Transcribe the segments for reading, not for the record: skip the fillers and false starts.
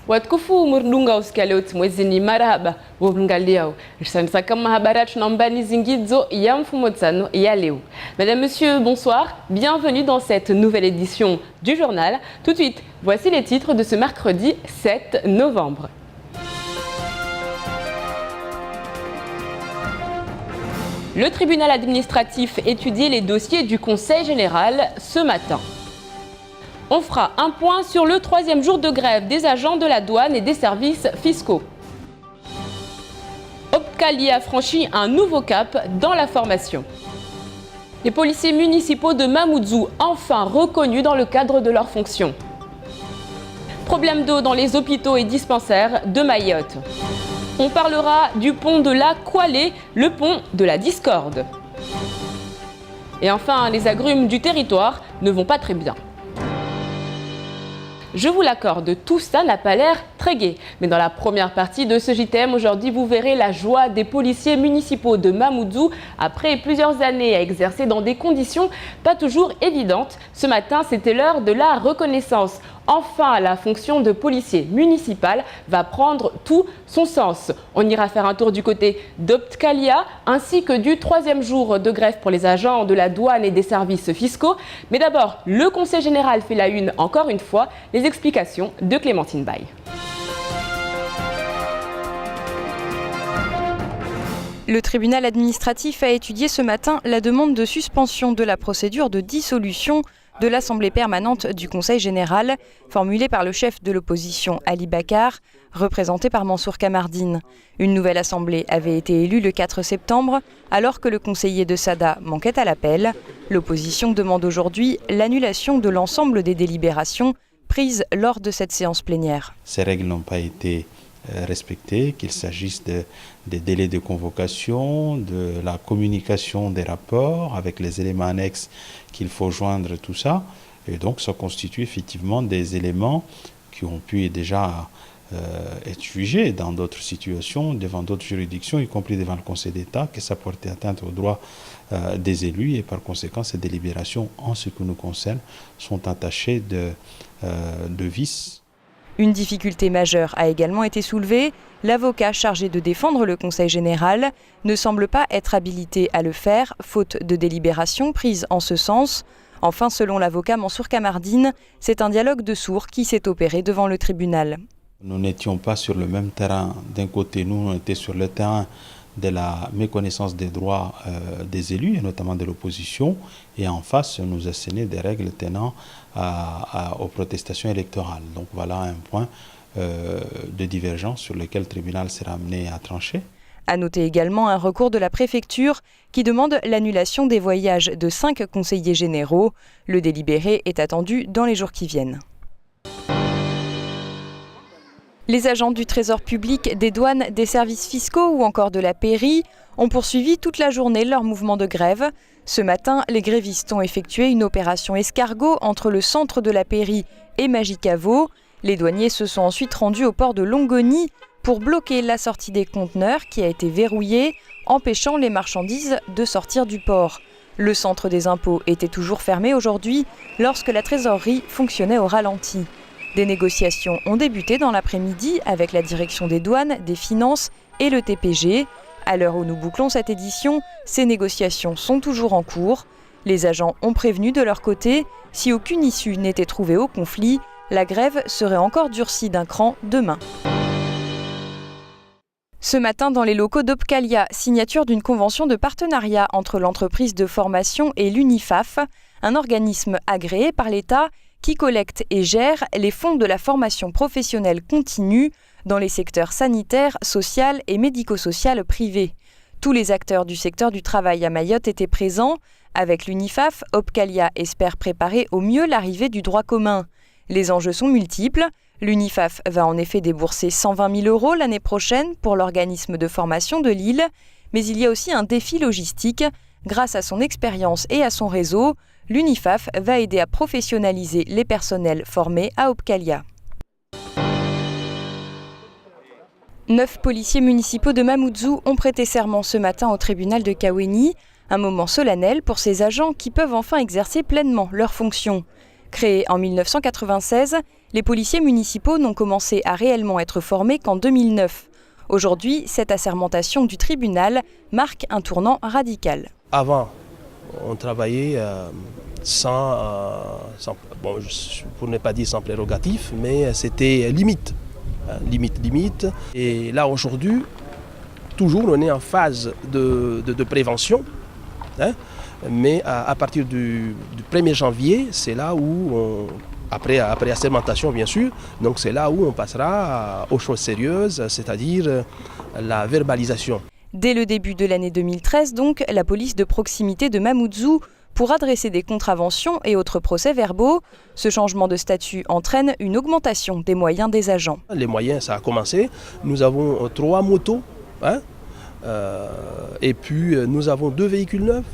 Watukufu murdunga usikia leo mwezini marahaba wabungaliao. Rishanisa kama habaratu na mbani zingidzo ya mfumo tsano ya leo. Mesdames, Messieurs, bonsoir. Bienvenue dans cette nouvelle édition du journal. Tout de suite, voici les titres de ce mercredi 7 novembre. Le tribunal administratif étudie les dossiers du Conseil général ce matin. On fera un point sur le 3e jour de grève des agents de la douane et des services fiscaux. Opcali a franchi un nouveau cap dans la formation. Les policiers municipaux de Mamoudzou enfin reconnus dans le cadre de leurs fonctions. Problème d'eau dans les hôpitaux et dispensaires de Mayotte. On parlera du pont de la Kwalé, le pont de la discorde. Et enfin, les agrumes du territoire ne vont pas très bien. Je vous l'accorde, tout ça n'a pas l'air très gai. Mais dans la première partie de ce JTM, aujourd'hui, vous verrez la joie des policiers municipaux de Mamoudzou après plusieurs années à exercer dans des conditions pas toujours évidentes. Ce matin, c'était l'heure de la reconnaissance. Enfin, la fonction de policier municipal va prendre tout son sens. On ira faire un tour du côté d'Optkalia ainsi que du 3e jour de grève pour les agents de la douane et des services fiscaux. Mais d'abord, le Conseil général fait la une encore une fois. Les explications de Clémentine Baye. Le tribunal administratif a étudié ce matin la demande de suspension de la procédure de dissolution de l'Assemblée permanente du Conseil général, formulée par le chef de l'opposition Ali Bakar, représenté par Mansour Kamardine. Une nouvelle assemblée avait été élue le 4 septembre, alors que le conseiller de Sada manquait à l'appel. L'opposition demande aujourd'hui l'annulation de l'ensemble des délibérations prises lors de cette séance plénière. Ces règles n'ont pas été respectées, qu'il s'agisse des délais de convocation, de la communication des rapports avec les éléments annexes qu'il faut joindre, tout ça. Et donc ça constitue effectivement des éléments qui ont pu déjà être jugés dans d'autres situations, devant d'autres juridictions, y compris devant le Conseil d'État, que ça portait atteinte aux droits des élus et par conséquent ces délibérations, en ce qui nous concerne, sont attachées de vices. Une difficulté majeure a également été soulevée. L'avocat chargé de défendre le Conseil général ne semble pas être habilité à le faire, faute de délibération prise en ce sens. Enfin, selon l'avocat Mansour Kamardine, c'est un dialogue de sourds qui s'est opéré devant le tribunal. Nous n'étions pas sur le même terrain. D'un côté, nous, on était sur le terrain de la méconnaissance des droits des élus, et notamment de l'opposition, et en face, on nous assénait des règles tenant aux protestations électorales. Donc voilà un point de divergence sur lequel le tribunal sera amené à trancher. À noter également un recours de la préfecture qui demande l'annulation des voyages de 5 conseillers généraux. Le délibéré est attendu dans les jours qui viennent. Les agents du Trésor public, des douanes, des services fiscaux ou encore de la pairie ont poursuivi toute la journée leur mouvement de grève. Ce matin, les grévistes ont effectué une opération escargot entre le centre de la pairie et Magicavo. Les douaniers se sont ensuite rendus au port de Longoni pour bloquer la sortie des conteneurs qui a été verrouillée, empêchant les marchandises de sortir du port. Le centre des impôts était toujours fermé aujourd'hui lorsque la trésorerie fonctionnait au ralenti. Des négociations ont débuté dans l'après-midi avec la direction des douanes, des finances et le TPG. À l'heure où nous bouclons cette édition, ces négociations sont toujours en cours. Les agents ont prévenu de leur côté, si aucune issue n'était trouvée au conflit, la grève serait encore durcie d'un cran demain. Ce matin, dans les locaux d'Opcalia, signature d'une convention de partenariat entre l'entreprise de formation et l'UNIFAF, un organisme agréé par l'État qui collecte et gère les fonds de la formation professionnelle continue dans les secteurs sanitaires, social et médico-social privés. Tous les acteurs du secteur du travail à Mayotte étaient présents. Avec l'UNIFAF, Opcalia espère préparer au mieux l'arrivée du droit commun. Les enjeux sont multiples. L'UNIFAF va en effet débourser 120 000 € l'année prochaine pour l'organisme de formation de Lille. Mais il y a aussi un défi logistique. Grâce à son expérience et à son réseau, l'UNIFAF va aider à professionnaliser les personnels formés à Opcalia. 9 policiers municipaux de Mamoudzou ont prêté serment ce matin au tribunal de Kaweni, un moment solennel pour ces agents qui peuvent enfin exercer pleinement leurs fonctions. Créés en 1996, les policiers municipaux n'ont commencé à réellement être formés qu'en 2009. Aujourd'hui, cette assermentation du tribunal marque un tournant radical. Avant, on travaillait pour ne pas dire sans prérogative, mais c'était limite. Et là, aujourd'hui, toujours, on est en phase de prévention. Mais à partir du 1er janvier, c'est là où, après assermentation bien sûr, donc c'est là où on passera aux choses sérieuses, c'est-à-dire la verbalisation. Dès le début de l'année 2013, donc, la police de proximité de Mamoudzou pourra dresser des contraventions et autres procès-verbaux. Ce changement de statut entraîne une augmentation des moyens des agents. Les moyens, ça a commencé. Nous avons 3 motos, et puis nous avons 2 véhicules neufs.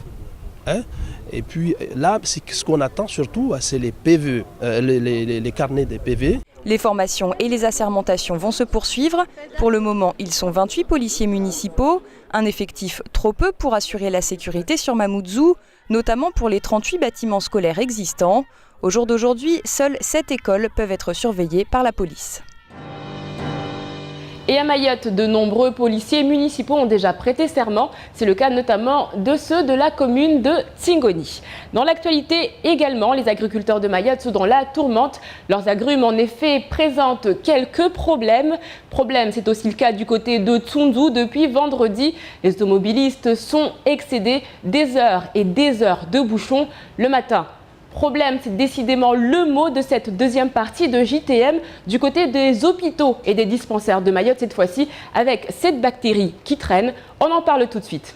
Et puis là, ce qu'on attend surtout, c'est les PV, les carnets des PV. Les formations et les assermentations vont se poursuivre. Pour le moment, ils sont 28 policiers municipaux, un effectif trop peu pour assurer la sécurité sur Mamoudzou, notamment pour les 38 bâtiments scolaires existants. Au jour d'aujourd'hui, seules 7 écoles peuvent être surveillées par la police. Et à Mayotte, de nombreux policiers municipaux ont déjà prêté serment. C'est le cas notamment de ceux de la commune de Tsingoni. Dans l'actualité également, les agriculteurs de Mayotte sont dans la tourmente. Leurs agrumes, en effet, présentent quelques problèmes. C'est aussi le cas du côté de Tsundu. Depuis vendredi, les automobilistes sont excédés, des heures et des heures de bouchons le matin. Problème, c'est décidément le mot de cette deuxième partie de JTM du côté des hôpitaux et des dispensaires de Mayotte cette fois-ci avec cette bactérie qui traîne. On en parle tout de suite.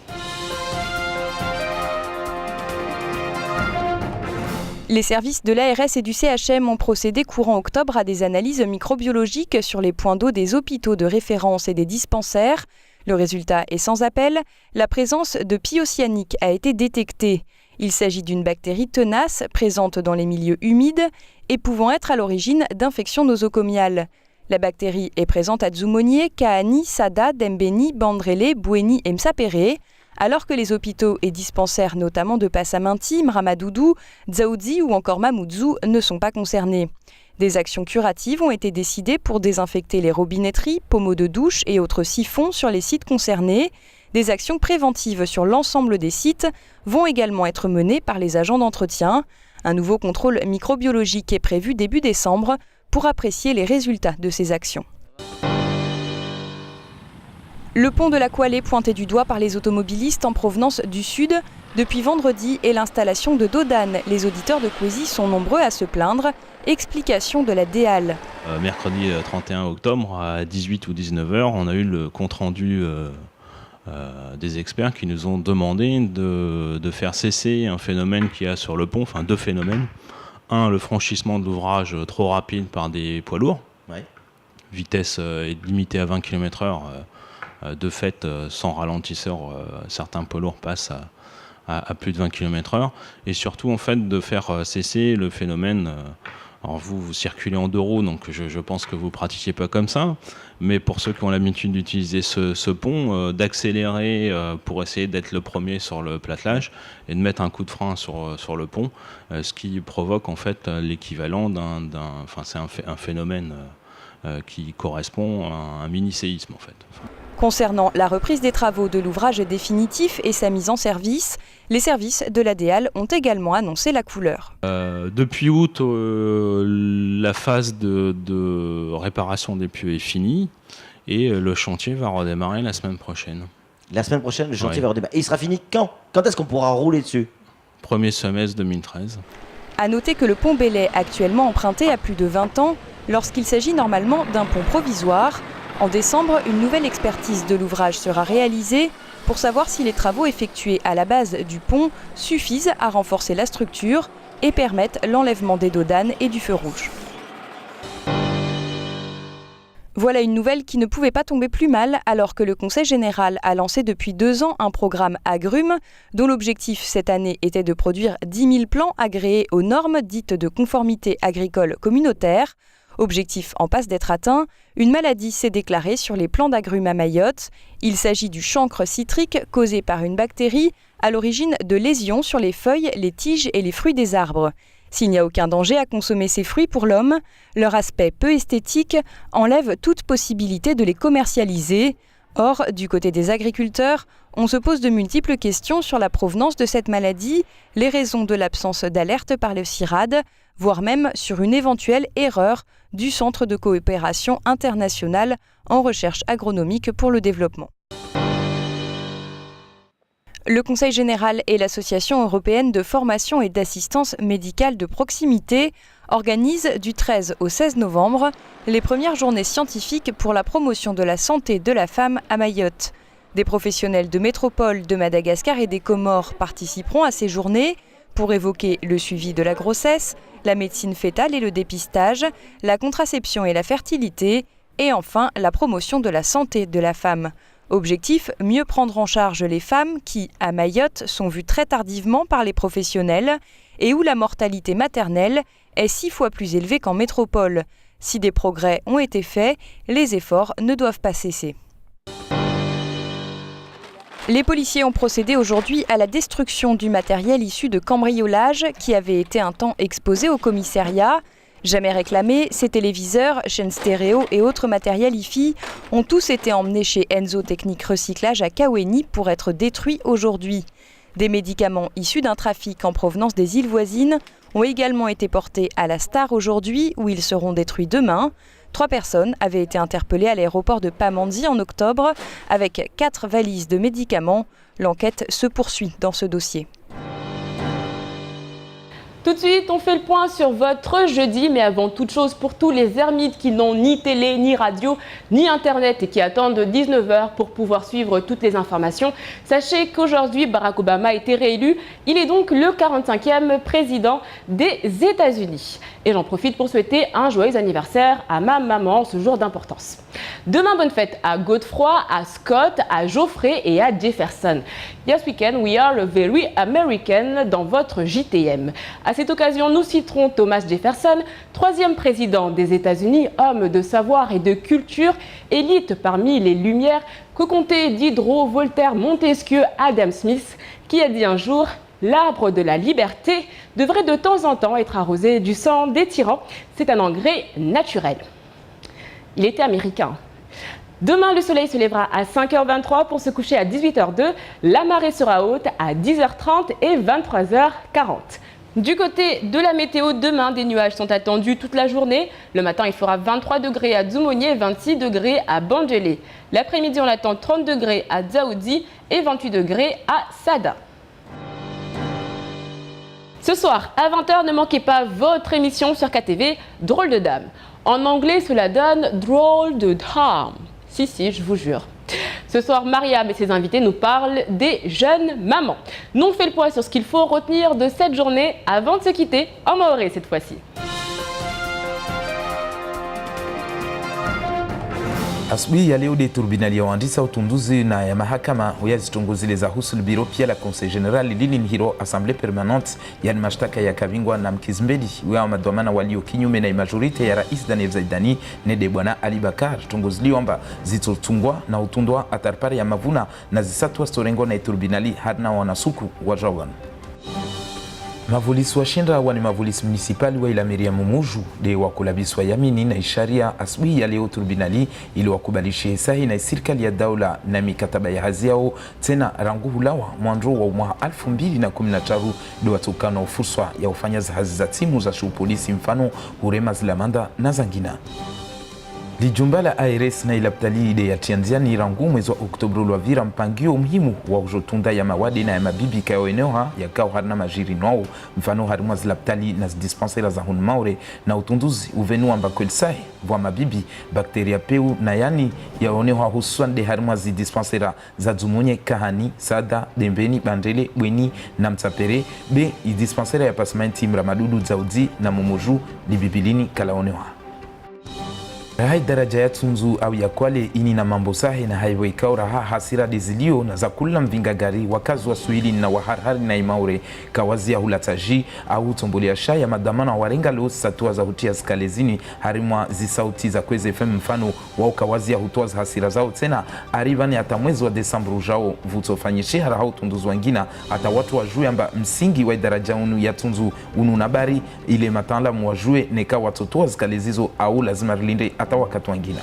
Les services de l'ARS et du CHM ont procédé courant octobre à des analyses microbiologiques sur les points d'eau des hôpitaux de référence et des dispensaires. Le résultat est sans appel, la présence de pyocyanique a été détectée. Il s'agit d'une bactérie tenace, présente dans les milieux humides et pouvant être à l'origine d'infections nosocomiales. La bactérie est présente à Dzoumogné, Kaani, Sada, Dembéni, Bandrélé, Bouéni et Msapéré, alors que les hôpitaux et dispensaires notamment de Passaminti, Mramadoudou, Dzaoudzi ou encore Mamoudzou ne sont pas concernés. Des actions curatives ont été décidées pour désinfecter les robinetteries, pommeaux de douche et autres siphons sur les sites concernés. Des actions préventives sur l'ensemble des sites vont également être menées par les agents d'entretien. Un nouveau contrôle microbiologique est prévu début décembre pour apprécier les résultats de ces actions. Le pont de la Coualé pointé du doigt par les automobilistes en provenance du sud. Depuis vendredi et l'installation de Dodane, les auditeurs de Couésy sont nombreux à se plaindre. Explication de la DEAL. Mercredi 31 octobre à 18 ou 19h, on a eu le compte-rendu des experts qui nous ont demandé de faire cesser un phénomène qu'il y a sur le pont, enfin 2 phénomènes. Un, le franchissement de l'ouvrage trop rapide par des poids lourds. Ouais. Vitesse est limitée à 20 km/h. De fait, sans ralentisseur, certains poids lourds passent à plus de 20 km/h. Et surtout, en fait, de faire cesser le phénomène. Alors vous circulez en 2 roues, donc je pense que vous ne pratiquez pas comme ça. Mais pour ceux qui ont l'habitude d'utiliser ce pont, d'accélérer pour essayer d'être le premier sur le platelage et de mettre un coup de frein sur le pont, ce qui provoque en fait l'équivalent c'est un phénomène qui correspond à un mini-séisme en fait. Concernant la reprise des travaux de l'ouvrage définitif et sa mise en service, les services de la DEAL ont également annoncé la couleur. Depuis août, la phase de réparation des pieux est finie et le chantier va redémarrer la semaine prochaine. La semaine prochaine, le chantier va redémarrer. Et il sera fini quand ? Quand est-ce qu'on pourra rouler dessus ? Premier semestre 2013. À noter que le pont Belay, actuellement emprunté à plus de 20 ans, lorsqu'il s'agit normalement d'un pont provisoire, en décembre, une nouvelle expertise de l'ouvrage sera réalisée pour savoir si les travaux effectués à la base du pont suffisent à renforcer la structure et permettent l'enlèvement des dodanes et du feu rouge. Voilà une nouvelle qui ne pouvait pas tomber plus mal alors que le Conseil général a lancé depuis 2 ans un programme agrumes dont l'objectif cette année était de produire 10 000 plants agréés aux normes dites de conformité agricole communautaire. Objectif en passe d'être atteint, une maladie s'est déclarée sur les plants d'agrumes à Mayotte. Il s'agit du chancre citrique causé par une bactérie à l'origine de lésions sur les feuilles, les tiges et les fruits des arbres. S'il n'y a aucun danger à consommer ces fruits pour l'homme, leur aspect peu esthétique enlève toute possibilité de les commercialiser. Or, du côté des agriculteurs, on se pose de multiples questions sur la provenance de cette maladie, les raisons de l'absence d'alerte par le CIRAD, voire même sur une éventuelle erreur du Centre de coopération internationale en recherche agronomique pour le développement. Le Conseil général et l'Association européenne de formation et d'assistance médicale de proximité organisent du 13 au 16 novembre les premières journées scientifiques pour la promotion de la santé de la femme à Mayotte. Des professionnels de métropole de Madagascar et des Comores participeront à ces journées pour évoquer le suivi de la grossesse, la médecine fœtale et le dépistage, la contraception et la fertilité, et enfin la promotion de la santé de la femme. Objectif, mieux prendre en charge les femmes qui, à Mayotte, sont vues très tardivement par les professionnels et où la mortalité maternelle est 6 fois plus élevée qu'en métropole. Si des progrès ont été faits, les efforts ne doivent pas cesser. Les policiers ont procédé aujourd'hui à la destruction du matériel issu de cambriolage qui avait été un temps exposé au commissariat. Jamais réclamés, ces téléviseurs, chaînes stéréo et autres matériels IFI ont tous été emmenés chez Enzo Technique Recyclage à Kaweni pour être détruits aujourd'hui. Des médicaments issus d'un trafic en provenance des îles voisines ont également été portés à la Star aujourd'hui, où ils seront détruits demain. 3 personnes avaient été interpellées à l'aéroport de Pamandzi en octobre avec 4 valises de médicaments. L'enquête se poursuit dans ce dossier. Tout de suite, on fait le point sur votre jeudi, mais avant toute chose, pour tous les ermites qui n'ont ni télé, ni radio, ni internet et qui attendent 19h pour pouvoir suivre toutes les informations, sachez qu'aujourd'hui, Barack Obama a été réélu. Il est donc le 45e président des États-Unis. Et j'en profite pour souhaiter un joyeux anniversaire à ma maman, ce jour d'importance. Demain, bonne fête à Godefroy, à Scott, à Geoffrey et à Jefferson. Yes weekend, we are very American dans votre JTM. À cette occasion, nous citerons Thomas Jefferson, 3e président des États-Unis, homme de savoir et de culture, élite parmi les Lumières, que comptaient Diderot, Voltaire, Montesquieu, Adam Smith, qui a dit un jour « L'arbre de la liberté devrait de temps en temps être arrosé du sang des tyrans. C'est un engrais naturel. » Il était américain. Demain, le soleil se lèvera à 5h23 pour se coucher à 18h02. La marée sera haute à 10h30 et 23h40. Du côté de la météo, demain, des nuages sont attendus toute la journée. Le matin, il fera 23 degrés à Dzumonier et 26 degrés à Bandjélé. L'après-midi, on attend 30 degrés à Dzaoudi et 28 degrés à Sada. Ce soir, à 20h, ne manquez pas votre émission sur KTV, Drôle de Dame. En anglais, cela donne Drôle de Dame. Si, je vous jure. Ce soir, Mariam et ses invités nous parlent des jeunes mamans. Nous, on fait le point sur ce qu'il faut retenir de cette journée avant de se quitter en maoré cette fois-ci. Asubuhi ya leo Deturbine aliyoandisa utunduzi na ya mahakama yazitunguzile husul biro pia la Conseil General lili hiro Assemblée Permanente yani mashtaka ya Kavingwa na Mkizimbedi wa madhamana walio kinyume na majorite ya Rais Daniel Zaidani nede bwana Ali Bakar tunguziliomba zitotungwa na utundwa atarpare ya mavuna na zisatwa storengo na Iturbinali hadna wanasuku wa Jawan. Mavulisi washinda wani mavulisi municipali wa ilamiria mumuju de wakulabiswa yamini na isharia asubuhi ya leo Turbinali ili wakubalishe sahi na serikali ya daula na mikataba ya haziao tena rangu hulawa mwandro wa mwaka 2013 de watukana ufurswa ya ufanyazi hazi za timu za shu polisi mfano Hurema Zilamanda na zangina. Lijumba la ARS na ilaptali ide ya tianziani rangu mwezi wa Oktobro lwa vira mpangio muhimu wa ujotunda ya mawadi na ya mabibi kao eneo ya kao harina majiri nwao mfano harimwa zilaptali na dispensaire za hun maure na utunduzi uvenu ambako ilsahe vwa mabibi bakteria peu na yani ya oneo hususan de harimwa dispensaire za Dzumonye Kahani Sada Dembeni Bandele Bweni na Mtsapere be dispensaire ya pasementi mramadudu Zaudi na Momoju libibilini kala oneo. Hai daraja ya tunzu au ya Kwale ini na mambo sahi na haiwe ikaura hasira dizilio na za kula mvinga gari wakazi wa Swahili na waharhari na imaure kawazia hulataji au tombolia sha ya madamana warenga leo satua za hutia skalezini harimwa zisauti za Kwezi FM mfano wao kawazia hutoa hasira zao tena arivani hata mwezi wa Desemba ujao vutofanyishe hara hao tunduzu wengine hata watu wajue amba msingi wa daraja unu ya tunzu unu nabari ile mataalamu wajue neka watotoa skalezizo au lazima rilinde hata wakati wengine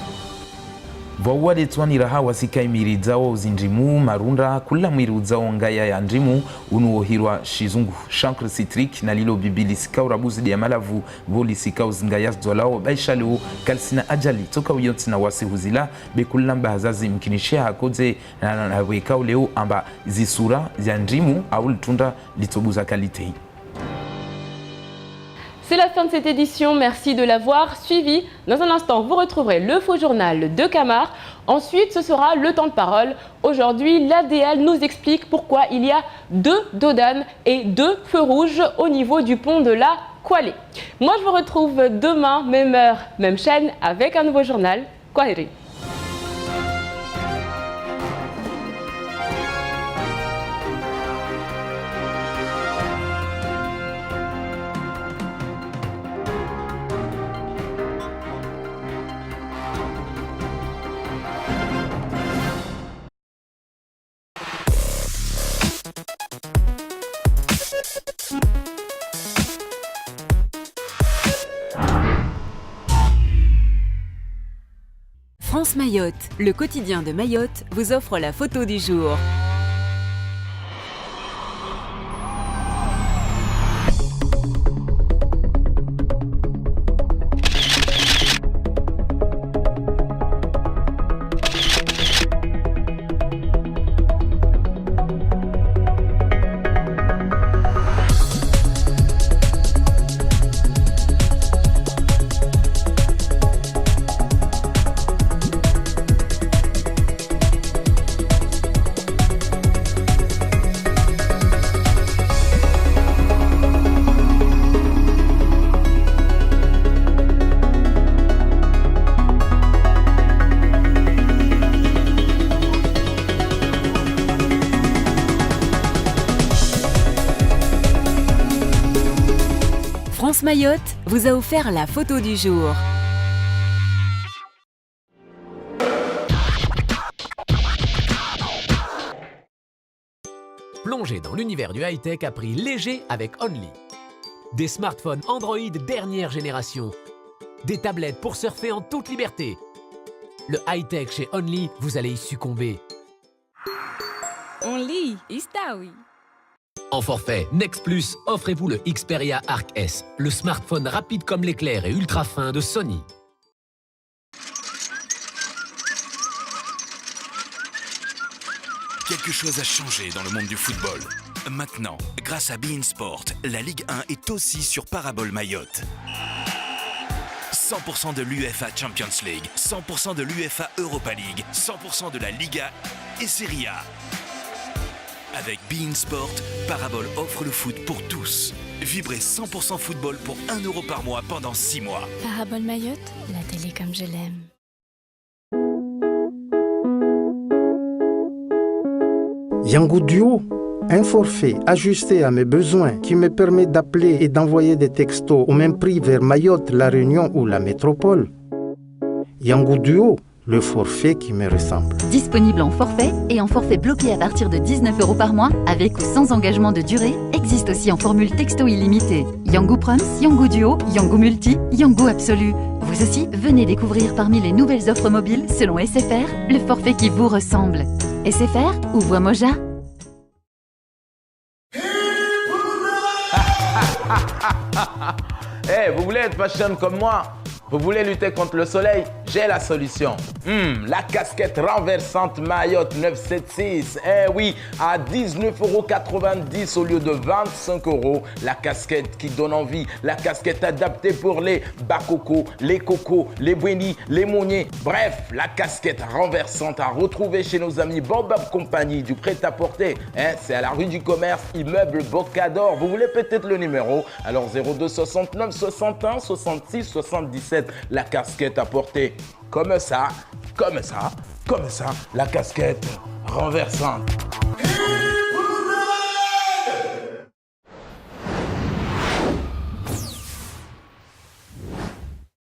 vawade twani raha wasikai mirizao uzindimu marunda kula mirizao ngaya ya ndimu unuohirwa shizungu chancre citrique na lilo bibili sikao rabuzi ya malavu voli sikao zingaya zolao baishalo kalsina ajali toka uyoti na wasi huzila bekula mbahazazi mkinishia hakoze na wekao leo amba zisura ya ndimu au litunda litobuza kalite. C'est la fin de cette édition, merci de l'avoir suivi. Dans un instant, vous retrouverez le faux journal de Camar. Ensuite, ce sera le temps de parole. Aujourd'hui, l'ADL nous explique pourquoi il y a 2 dodanes et 2 feux rouges au niveau du pont de la Kwale. Moi, je vous retrouve demain, même heure, même chaîne, avec un nouveau journal. Kwaheri. France Mayotte, le quotidien de Mayotte, vous offre la photo du jour. France Mayotte vous a offert la photo du jour. Plongez dans l'univers du high-tech à prix léger avec Only. Des smartphones Android dernière génération. Des tablettes pour surfer en toute liberté. Le high-tech chez Only, vous allez y succomber. Only, está oui. En forfait Next Plus, offrez-vous le Xperia Arc S, le smartphone rapide comme l'éclair et ultra fin de Sony. Quelque chose a changé dans le monde du football. Maintenant, grâce à beIN Sport, la Ligue 1 est aussi sur Parabole Mayotte. 100% de l'UEFA Champions League, 100% de l'UEFA Europa League, 100% de la Liga et Serie A. Avec beIN Sport, Parabole offre le foot pour tous. Vibrez 100% football pour 1 € par mois pendant 6 mois. Parabole Mayotte, la télé comme je l'aime. Yango Duo, un forfait ajusté à mes besoins qui me permet d'appeler et d'envoyer des textos au même prix vers Mayotte, La Réunion ou la métropole. Yango Duo, le forfait qui me ressemble. Disponible en forfait et en forfait bloqué à partir de 19 € par mois, avec ou sans engagement de durée, existe aussi en formule texto illimité. Yango Proms, Yango Duo, Yango Multi, Yango Absolu. Vous aussi, venez découvrir parmi les nouvelles offres mobiles selon SFR, le forfait qui vous ressemble. SFR ou Voix Moja. Hey, vous voulez être fashion comme moi? Vous voulez lutter contre le soleil? J'ai la solution. La casquette renversante Mayotte 976. Eh oui, à 19,90 € au lieu de 25 €. La casquette qui donne envie. La casquette adaptée pour les bakoko, les cocos, les bouénis, les mouniers. Bref, la casquette renversante à retrouver chez nos amis Baobab Compagnie du prêt-à-porter. C'est à la rue du Commerce, immeuble Bocador. Vous voulez peut-être le numéro? Alors 02 69 61 66 77. tête, la casquette à porter comme ça, comme ça, comme ça, la casquette renversante.